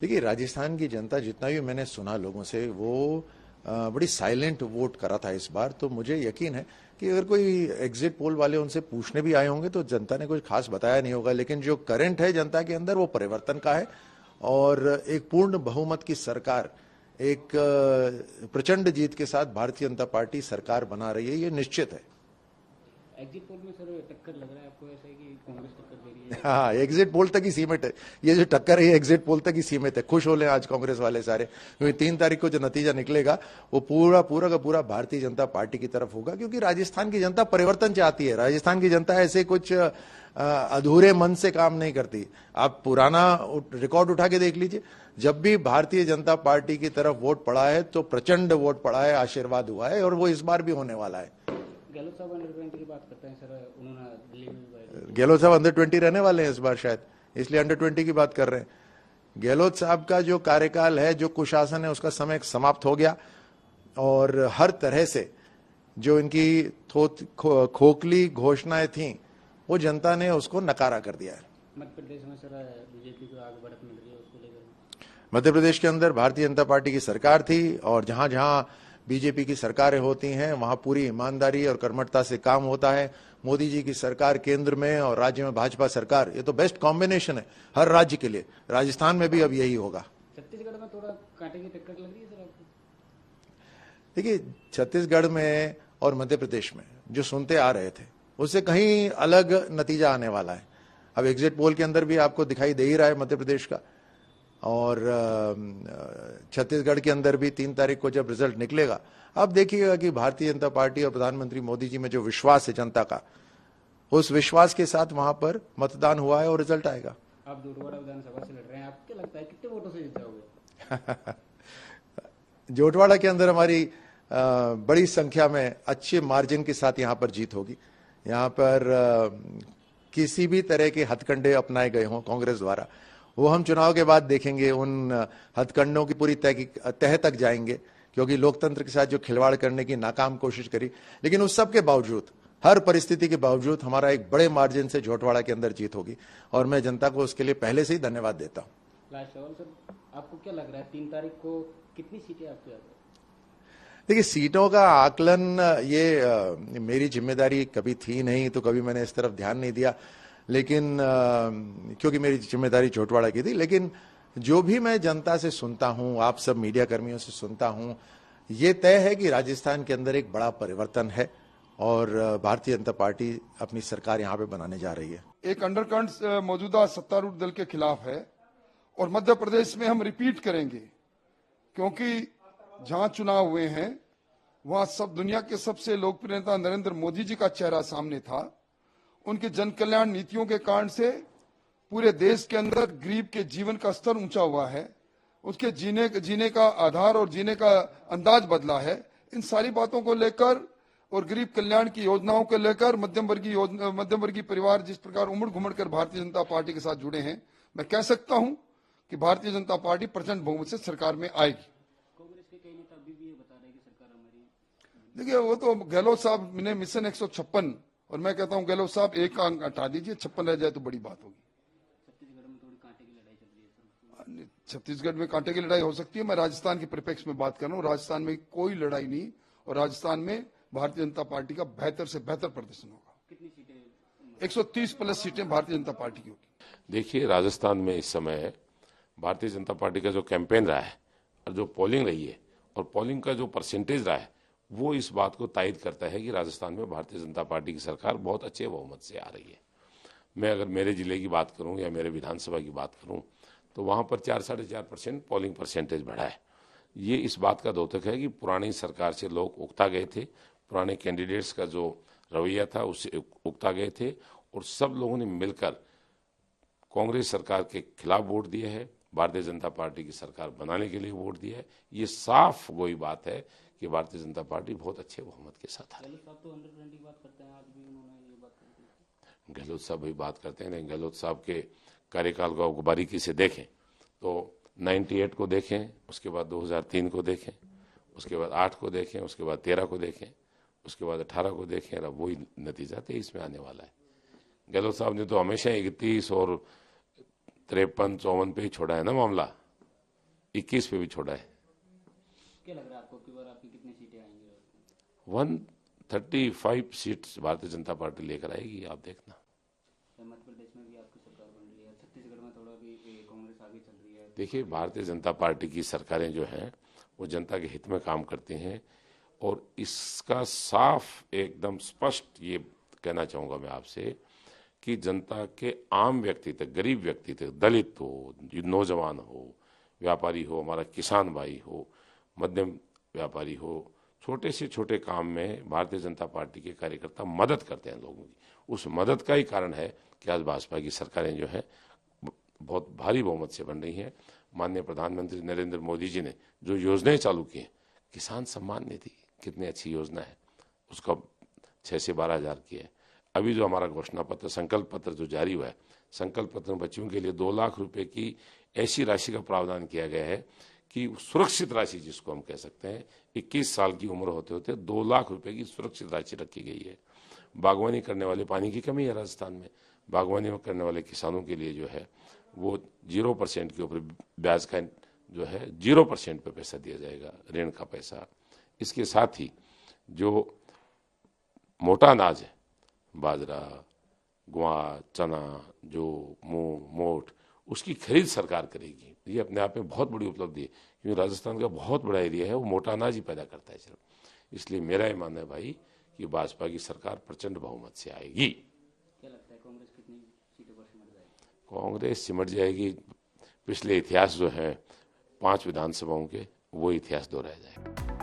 देखिए, राजस्थान की जनता जितना भी मैंने सुना लोगों से वो बड़ी साइलेंट वोट करा था इस बार। तो मुझे यकीन है कि अगर कोई एग्जिट पोल वाले उनसे पूछने भी आए होंगे तो जनता ने कुछ खास बताया नहीं होगा। लेकिन जो करंट है जनता के अंदर वो परिवर्तन का है और एक पूर्ण बहुमत की सरकार, एक प्रचंड जीत के साथ भारतीय जनता पार्टी सरकार बना रही है, ये निश्चित है। एग्जिट पोल में सर टक्कर लग रहा है आपको ऐसा है कि कांग्रेस टक्कर दे रही है? हाँ, एग्जिट पोल तक ही सीमित है। ये जो टक्कर है ये एग्जिट पोल तक ही सीमित है। खुश हो लें आज कांग्रेस वाले सारे, क्योंकि 3 तारीख को जो नतीजा निकलेगा वो पूरा पूरा का पूरा भारतीय जनता पार्टी की तरफ होगा। क्योंकि राजस्थान की जनता परिवर्तन चाहती है। राजस्थान की जनता ऐसे कुछ अधूरे मन से काम नहीं करती। आप पुराना रिकॉर्ड उठा के देख लीजिए, जब भी भारतीय जनता पार्टी की तरफ वोट पड़ा है तो प्रचंड वोट पड़ा है, आशीर्वाद हुआ है, और वो इस बार भी होने वाला है। गहलोत साहब अंडर 20 की बात करते हैं सर, उन्होंने दिल्ली में भी गहलोत साहब अंडर 20 रहने वाले हैं इस बार शायद, इसलिए अंडर 20 की बात कर रहे हैं। गहलोत साहब का जो कार्यकाल है, जो कुशासन है, उसका समय समाप्त हो गया और हर तरह से जो इनकी खोखली घोषणाएं थीं वो जनता ने उसको नकारा कर दिया है। मध्य प्रदेश में सर बीजेपी को आगे बढ़त मिल रही है, उसको लेकर मध्य प्रदेश के अंदर भारतीय जनता पार्टी की सरकार थी और जहां जहां बीजेपी की सरकारें होती हैं वहां पूरी ईमानदारी और कर्मठता से काम होता है। मोदी जी की सरकार केंद्र में और राज्य में भाजपा सरकार, ये तो बेस्ट कॉम्बिनेशन है हर राज्य के लिए। राजस्थान में भी अब यही होगा। छत्तीसगढ़ में थोड़ा कांटे की टक्कर लग रही है सर आपको? देखिए, छत्तीसगढ़ में और मध्य प्रदेश में जो सुनते आ रहे थे उससे कहीं अलग नतीजा आने वाला है। अब एग्जिट पोल के अंदर भी आपको दिखाई दे ही रहा है मध्य प्रदेश का, और छत्तीसगढ़ के अंदर भी 3 तारीख को जब रिजल्ट निकलेगा, अब देखिएगा कि भारतीय जनता पार्टी और प्रधानमंत्री मोदी जी में जो विश्वास है जनता का, उस विश्वास के साथ वहां पर मतदान हुआ है और रिजल्ट आएगा। आप जोटवाड़ा विधानसभा से लड़ रहे हैं, आपको क्या लगता है कितने वोटों से जीत जाओगे? जोटवाड़ा के अंदर हमारी बड़ी संख्या में अच्छे मार्जिन के साथ यहां पर जीत होगी। यहां पर किसी भी तरह के हथकंडे अपनाए गए हों कांग्रेस द्वारा, वो हम चुनाव के बाद देखेंगे। उन हथकंडों की पूरी तह तक जाएंगे, क्योंकि लोकतंत्र के साथ जो खिलवाड़ करने की नाकाम कोशिश करी, लेकिन उस सब के बावजूद, हर परिस्थिति के बावजूद हमारा एक बड़े मार्जिन से जोटवाड़ा के अंदर जीत होगी और मैं जनता को उसके लिए पहले से ही धन्यवाद देता हूं। लास्ट सवाल सर, आपको क्या लग रहा है 3 तारीख को कितनी सीटें आपको याद है? देखिए, सीटों का आकलन ये मेरी जिम्मेदारी कभी थी नहीं, तो कभी मैंने इस तरफ ध्यान नहीं दिया। लेकिन क्योंकि मेरी जिम्मेदारी जोटवाड़ा की थी, लेकिन जो भी मैं जनता से सुनता हूं, आप सब मीडिया कर्मियों से सुनता हूं, ये तय है कि राजस्थान के अंदर एक बड़ा परिवर्तन है और भारतीय जनता पार्टी अपनी सरकार यहां पे बनाने जा रही है। एक अंडरकरंट मौजूदा सत्तारूढ़ दल के खिलाफ है और मध्य प्रदेश में हम रिपीट करेंगे, क्योंकि जहां चुनाव हुए हैं वहां सब दुनिया के सबसे लोकप्रिय नेता नरेंद्र मोदी जी का चेहरा सामने था। उनकी जन कल्याण नीतियों के कारण से पूरे देश के अंदर गरीब के जीवन का स्तर ऊंचा हुआ है, उसके जीने का आधार और जीने का अंदाज बदला है। इन सारी बातों को लेकर और गरीब कल्याण की योजनाओं को लेकर मध्यम वर्गीय परिवार जिस प्रकार उमड़ घुमड़ कर भारतीय जनता पार्टी के साथ जुड़े हैं, मैं कह सकता हूं कि भारतीय जनता पार्टी प्रचंड बहुमत से सरकार में आएगी। कांग्रेस के कई नेता अभी भी ये बता रहे हैं कि सरकार हमारी। देखिए, वो तो गहलोत साहब ने मिशन 156, और मैं कहता हूं गहलोत साहब एक अंक हटा दीजिए, 56 रह जाए तो बड़ी बात होगी। छत्तीसगढ़ में थोड़ी कांटे की लड़ाई चल रही है सर। छत्तीसगढ़ में कांटे की लड़ाई हो सकती है, मैं राजस्थान के परिप्रेक्ष्य में बात कर रहा हूँ। राजस्थान में कोई लड़ाई नहीं, और राजस्थान में भारतीय जनता पार्टी का बेहतर से बेहतर प्रदर्शन होगा। कितनी सीटें? 130 प्लस सीटें भारतीय जनता पार्टी की होगी। देखिए, राजस्थान में इस समय भारतीय जनता पार्टी का जो कैंपेन रहा है और जो पोलिंग रही है और पोलिंग का जो परसेंटेज रहा है, वो इस बात को तायद करता है कि राजस्थान में भारतीय जनता पार्टी की सरकार बहुत अच्छे बहुमत से आ रही है। मैं अगर मेरे जिले की बात करूं या मेरे विधानसभा की बात करूं तो वहां पर 4-4.5% पोलिंग परसेंटेज बढ़ा है। ये इस बात का द्योतक है कि पुरानी सरकार से लोग उकता गए थे, पुराने कैंडिडेट्स का जो रवैया था उससे उकता गए थे, और सब लोगों ने मिलकर कांग्रेस सरकार के खिलाफ वोट दिए है, भारतीय जनता पार्टी की सरकार बनाने के लिए वोट दिया है। ये साफ गोई बात है कि भारतीय जनता पार्टी बहुत अच्छे बहुमत के साथ आ रही है। गहलोत साहब तो अंडर 20 बात करते हैं, आज भी उन्होंने ये बात कही। गहलोत साहब भी बात करते हैं, लेकिन गहलोत साहब के कार्यकाल को आप बारीकी से देखें तो 98 को देखें, उसके बाद 2003 को देखें, उसके बाद 8 को देखें, उसके बाद 13 को देखें, उसके बाद 18 को देखें, और अब वही नतीजा 23 में आने वाला है। गहलोत साहब ने तो हमेशा 31 और 53-54 पे ही छोड़ा है ना मामला। 21 पे भी छोड़ा है। क्या लग रहा है आपको कि बार आपकी कितनी सीटें आएंगी? 135 सीट्स भारतीय जनता पार्टी लेकर आएगी, आप देखना। मध्य प्रदेश में भी आपकी सरकार बन रही है, छत्तीसगढ़ में थोड़ा भी कांग्रेस आगे चल रही है। देखिए, भारतीय जनता पार्टी की सरकारें जो हैं वो जनता के हित में काम करती हैं, और इसका साफ एकदम स्पष्ट ये कहना चाहूँगा मैं आपसे कि जनता के आम व्यक्ति तक, गरीब व्यक्ति तक, दलित हो, नौजवान हो, व्यापारी हो, हमारा किसान भाई हो, मध्यम व्यापारी हो, छोटे से छोटे काम में भारतीय जनता पार्टी के कार्यकर्ता मदद करते हैं लोगों की। उस मदद का ही कारण है कि आज भाजपा की सरकारें जो हैं बहुत भारी बहुमत से बन रही हैं। माननीय प्रधानमंत्री नरेंद्र मोदी जी ने जो योजनाएं चालू की हैं, किसान सम्मान निधि कितनी अच्छी योजना है, उसका 6 से 12 हज़ार की है। अभी जो हमारा घोषणा पत्र, संकल्प पत्र जो जारी हुआ है, संकल्प पत्र में बच्चियों के लिए 2 लाख रुपए की ऐसी राशि का प्रावधान किया गया है कि सुरक्षित राशि जिसको हम कह सकते हैं, 21 साल की उम्र होते होते 2 लाख रुपए की सुरक्षित राशि रखी गई है। बागवानी करने वाले, पानी की कमी है राजस्थान में, बागवानी करने वाले किसानों के लिए जो है वो 0% के ऊपर ब्याज का जो है 0% पे पैसा दिया जाएगा, ऋण का पैसा। इसके साथ ही जो मोटा अनाज है, बाजरा, ग्वार, चना, जो मूंग, मोठ, उसकी खरीद सरकार करेगी। ये अपने आप में बहुत बड़ी उपलब्धि है, क्योंकि राजस्थान का बहुत बड़ा एरिया है, वो मोटा अनाज ही पैदा करता है सिर्फ। इसलिए मेरा ये मानना है भाई कि भाजपा की सरकार प्रचंड बहुमत से आएगी। क्या लगता है कांग्रेस कितनी सीटों पर सिमट जाएगी? कांग्रेस सिमट जाएगी। पिछले इतिहास जो है 5 विधानसभाओं के, वो इतिहास दोहराया जाएगा।